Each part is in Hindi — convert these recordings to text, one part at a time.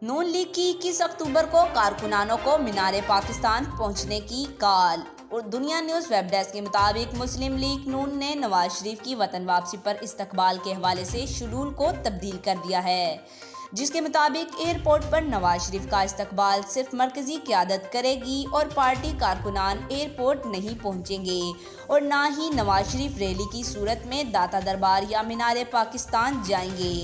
नून लीग की 21 अक्टूबर को कारकुनानों को मीनार पाकिस्तान पहुंचने की कॉल। और दुनिया न्यूज़ वेब डेस्क के मुताबिक मुस्लिम लीग नून ने नवाज शरीफ की वतन वापसी पर इस्तकबाल के हवाले से शेड्यूल को तब्दील कर दिया है, जिसके मुताबिक एयरपोर्ट पर नवाज शरीफ का इस्तकबाल सिर्फ मरकजी क़यादत करेगी और पार्टी कारकुनान एयरपोर्ट नहीं पहुंचेंगे और ना ही नवाज शरीफ रैली की सूरत में दाता दरबार या मीनार पाकिस्तान जाएंगे।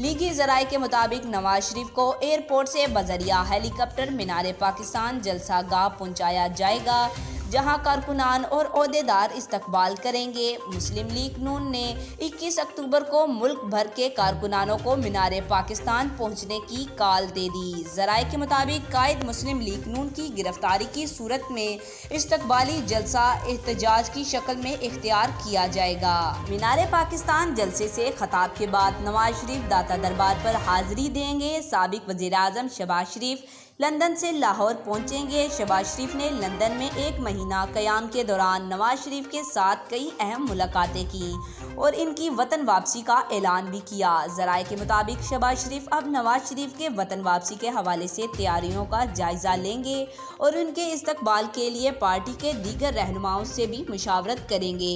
लीगी ज़राए के मुताबिक नवाज शरीफ को एयरपोर्ट से बजरिया हेलीकॉप्टर मीनार पाकिस्तान जलसा गाह पहुंचाया जाएगा, जहां कारकुनान और ओहदेदार इस्तकबाल करेंगे। मुस्लिम लीग नून ने 21 अक्टूबर को मुल्क भर के कारकुनानों को मीनार पाकिस्तान पहुंचने की कॉल दे दी। ज़राए के मुताबिक कायद मुस्लिम लीग नून की गिरफ्तारी की सूरत में इस्तकबाली जलसा एहतजाज की शक्ल में इख्तियार किया जाएगा। मीनार पाकिस्तान जलसे से खताब के बाद नवाज शरीफ दाता दरबार पर हाजिरी देंगे। साबिक वज़ीर आज़म शहबाज शरीफ लंदन से लाहौर पहुंचेंगे। शहबाज शरीफ ने लंदन में 1 महीना क़याम के दौरान नवाज शरीफ के साथ कई अहम मुलाकातें की और इनकी वतन वापसी का ऐलान भी किया। ज़राए के मुताबिक शहबाज शरीफ अब नवाज शरीफ के वतन वापसी के हवाले से तैयारियों का जायज़ा लेंगे और उनके इस्तकबाल के लिए पार्टी के दीगर रहनुमाओं से भी मुशावरत करेंगे।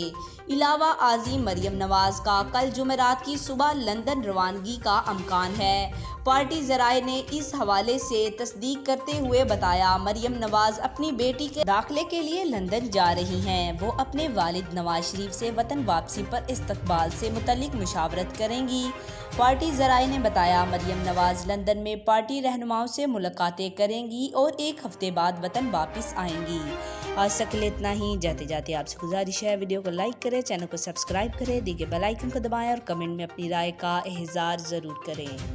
इलावा आज़ी मरियम नवाज का कल जुमेरात की सुबह लंदन रवानगी का अमकान है। पार्टी ज़राए ने इस हवाले से तस्दीक करते हुए बताया, मरियम नवाज अपनी बेटी के दाखिले के लिए लंदन जा रही हैं। वो अपने वालिद नवाज शरीफ से वतन वापसी पर इस्तकबाल से मुतल्लिक मुशावरत करेंगी। पार्टी ज़राए ने बताया, मरियम नवाज लंदन में पार्टी रहनुमाओं से मुलाकातें करेंगी और 1 हफ्ते बाद वतन वापस आएंगी। आज तक के लिए इतना ही। जाते जाते आपसे गुजारिश है, वीडियो को लाइक करें, चैनल को सब्सक्राइब करें, दी गए बेल आइकन को दबाएं और कमेंट में अपनी राय का इज़हार ज़रूर करें।